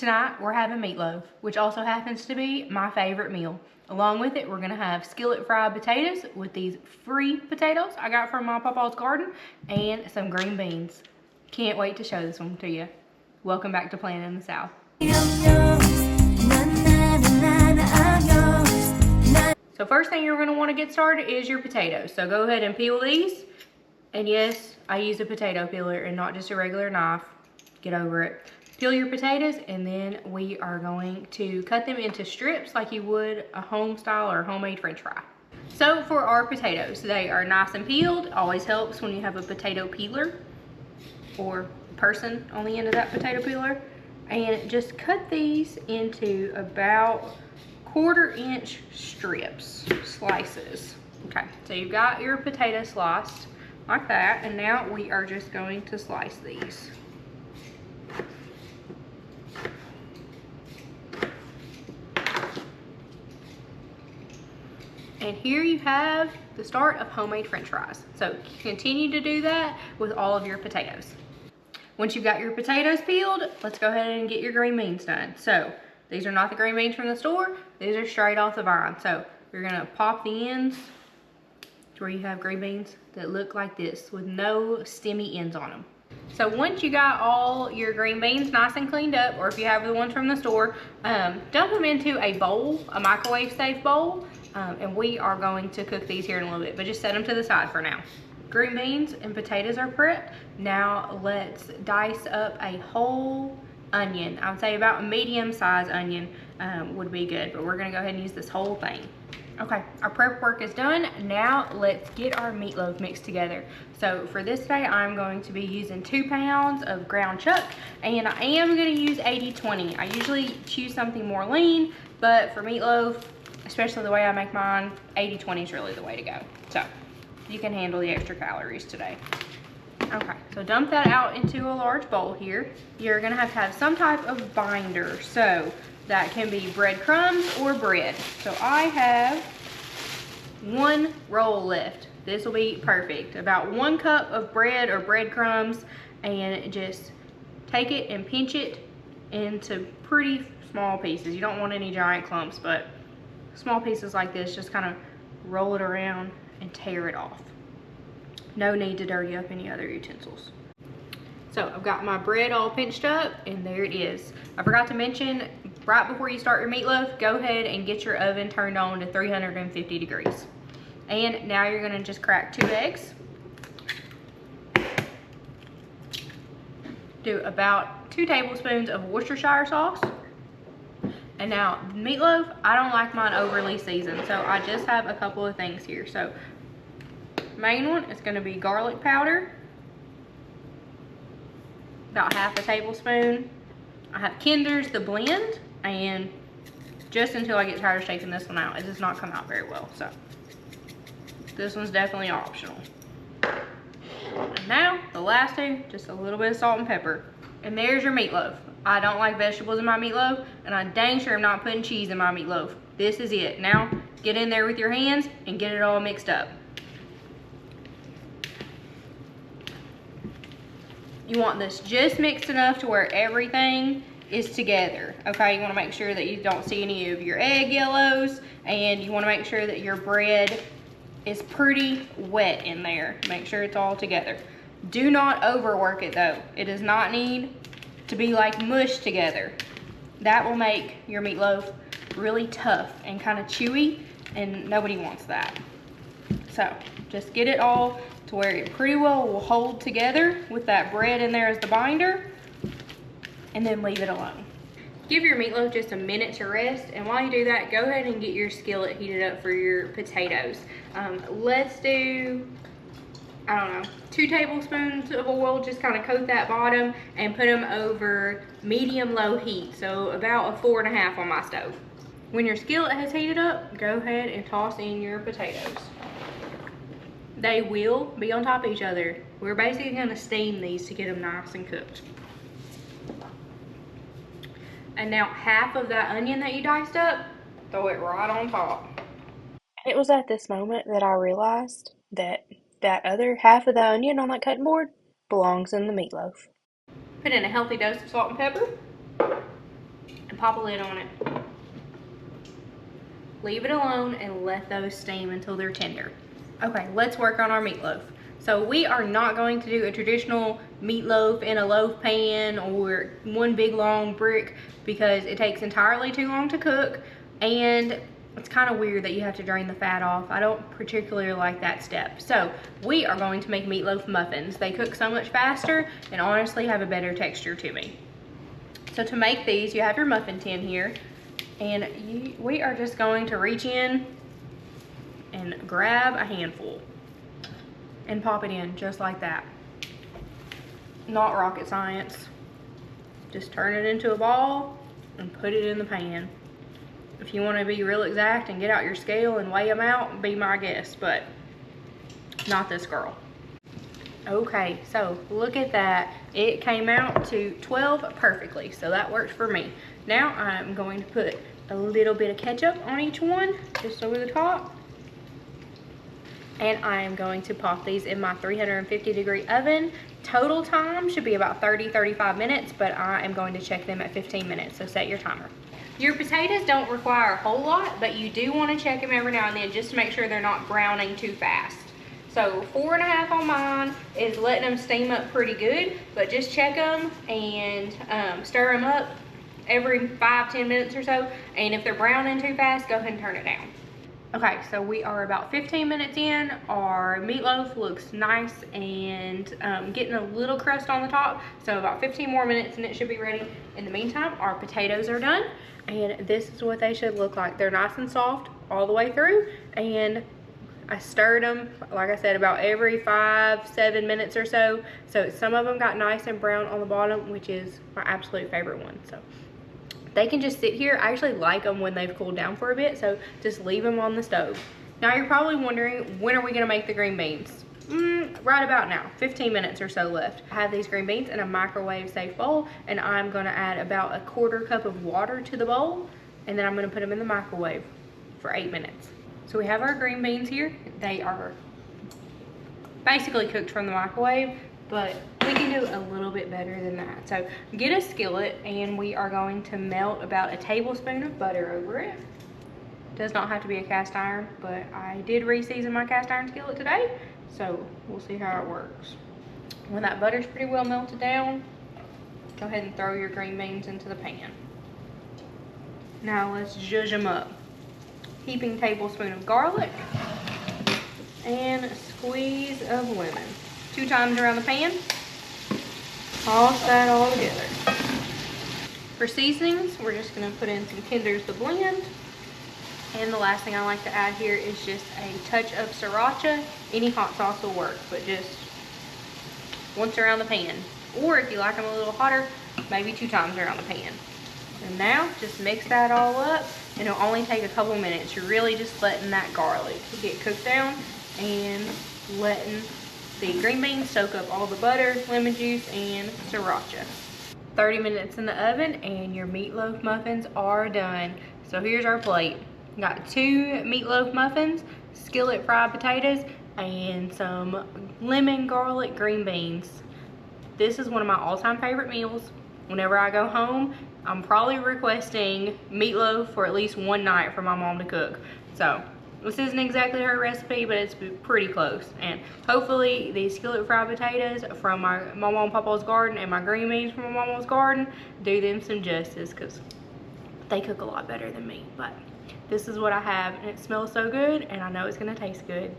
Tonight we're having meatloaf, which also happens to be my favorite meal. Along with it, we're gonna have skillet fried potatoes with these free potatoes I got from my papa's garden and some green beans. Can't wait to show this one to you. Welcome back to Planning in the South. So first thing you're gonna wanna get started is your potatoes. So go ahead and peel these. And yes, I use a potato peeler and not just a regular knife. Get over it. Peel your potatoes, and then we are going to cut them into strips like you would a home style or homemade french fry. So for our potatoes, they are nice and peeled. Always helps when you have a potato peeler or person on the end of that potato peeler. And just cut these into about 1/4 inch strips, slices. Okay, so you've got your potato sliced like that, and now we are just going to slice these. And here you have the start of homemade french fries. So continue to do that with all of your potatoes. Once you've got your potatoes peeled, let's go ahead and get your green beans done. So these are not the green beans from the store, these are straight off the vine. So you're gonna pop the ends to where you have green beans that look like this with no stemmy ends on them. So once you got all your green beans nice and cleaned up, or if you have the ones from the store, dump them into a bowl, a microwave safe bowl, and we are going to cook these here in a little bit, but just set them to the side for now. Green beans and potatoes are prepped. Now let's dice up a whole onion. I would say about a medium-sized onion would be good, but we're gonna go ahead and use this whole thing. Okay, our prep work is done. Now let's get our meatloaf mixed together. So for this day, I'm going to be using 2 pounds of ground chuck, and I am gonna use 80-20. I usually choose something more lean, but for meatloaf, especially the way I make mine, 80-20 is really the way to go. So you can handle the extra calories today. Okay, so dump that out into a large bowl here. You're gonna have some type of binder. So that can be breadcrumbs or bread. So I have 1 roll left. This will be perfect. About 1 cup of bread or breadcrumbs, and just take it and pinch it into pretty small pieces. You don't want any giant clumps, but small pieces like this, just kind of roll it around and tear it off. No need to dirty up any other utensils. So I've got my bread all pinched up, and there it is. I forgot to mention, right before you start your meatloaf, go ahead and get your oven turned on to 350 degrees. And now you're gonna just crack 2 eggs. Do about 2 tablespoons of Worcestershire sauce. And now meatloaf, I don't like mine overly seasoned, so I just have a couple of things here. So main one is gonna be garlic powder, about 1/2 tablespoon. I have Kinder's The Blend, and just until I get tired of shaking this one out, it does not come out very well, so this one's definitely optional. And now the last 2, just a little bit of salt and pepper. And there's your meatloaf. I don't like vegetables in my meatloaf, and I dang sure am not putting cheese in my meatloaf. This is it. Now get in there with your hands and get it all mixed up. You want this just mixed enough to where everything is together, okay? You wanna make sure that you don't see any of your egg yellows, and you wanna make sure that your bread is pretty wet in there. Make sure it's all together. Do not overwork it though. It does not need to be like mush together. That will make your meatloaf really tough and kind of chewy, and nobody wants that. So just get it all to where it pretty well will hold together with that bread in there as the binder, and then leave it alone. Give your meatloaf just a minute to rest, and while you do that, go ahead and get your skillet heated up for your potatoes. Let's do, I don't know, 2 tablespoons of oil. Just kind of coat that bottom and put them over medium-low heat, so about a 4.5 on my stove. When your skillet has heated up, go ahead and toss in your potatoes. They will be on top of each other. We're basically gonna steam these to get them nice and cooked. And now 1/2 of that onion that you diced up, throw it right on top. It was at this moment that I realized that that other 1/2 of the onion on that cutting board belongs in the meatloaf. Put in a healthy dose of salt and pepper. and pop a lid on it. Leave it alone and let those steam until they're tender. Okay, let's work on our meatloaf. So we are not going to do a traditional meatloaf in a loaf pan or one big long brick because it takes entirely too long to cook, and it's kind of weird that you have to drain the fat off. I don't particularly like that step. So we are going to make meatloaf muffins. They cook so much faster and honestly have a better texture to me. So to make these, you have your muffin tin here, and we are just going to reach in and grab a handful and pop it in just like that. Not rocket science. Just turn it into a ball and put it in the pan. If you want to be real exact and get out your scale and weigh them out, be my guest, but not this girl. Okay, so look at that. It came out to 12 perfectly, so that worked for me. Now I'm going to put a little bit of ketchup on each one, just over the top. And I am going to pop these in my 350-degree oven. Total time should be about 30-35 minutes, but I am going to check them at 15 minutes, so set your timer. Your potatoes don't require a whole lot, but you do want to check them every now and then just to make sure they're not browning too fast. So 4.5 on mine is letting them steam up pretty good, but just check them and stir them up every 5-10 minutes or so. And if they're browning too fast, go ahead and turn it down. Okay, so we are about 15 minutes in. Our meatloaf looks nice and getting a little crust on the top. So about 15 more minutes and it should be ready. In the meantime, our potatoes are done. And this is what they should look like. They're nice and soft all the way through. And I stirred them, like I said, about every 5-7 minutes or so. So some of them got nice and brown on the bottom, which is my absolute favorite one. So they can just sit here. I actually like them when they've cooled down for a bit, so just leave them on the stove. Now you're probably wondering, when are we gonna make the green beans? Right about now, 15 minutes or so left. I have these green beans in a microwave safe bowl, and I'm gonna add about 1/4 cup of water to the bowl, and then I'm gonna put them in the microwave for 8 minutes. So we have our green beans here. They are basically cooked from the microwave, but we can do a little bit better than that. So get a skillet, and we are going to melt about a tablespoon of butter over it. Does not have to be a cast iron, but I did reseason my cast iron skillet today, so we'll see how it works. When that butter's pretty well melted down, go ahead and throw your green beans into the pan. Now let's zhuzh them up. Heaping tablespoon of garlic and a squeeze of lemon. 2 times around the pan. Toss that all together. For seasonings, we're just gonna put in some Kinder's The Blend. And the last thing I like to add here is just a touch of sriracha. Any hot sauce will work, but just once around the pan. Or if you like them a little hotter, maybe 2 times around the pan. And now, just mix that all up, and it'll only take a couple minutes. You're really just letting that garlic get cooked down and letting the green beans soak up all the butter, lemon juice, and sriracha. 30 minutes in the oven, and your meatloaf muffins are done. So here's our plate. Got 2 meatloaf muffins, skillet fried potatoes, and some lemon garlic green beans. This is one of my all-time favorite meals. Whenever I go home, I'm probably requesting meatloaf for at least one night for my mom to cook. So this isn't exactly her recipe, but it's pretty close. And hopefully these skillet fried potatoes from my Mama and Papa's garden and my green beans from my Mama's garden do them some justice, because they cook a lot better than me. But this is what I have, and it smells so good, and I know it's gonna taste good.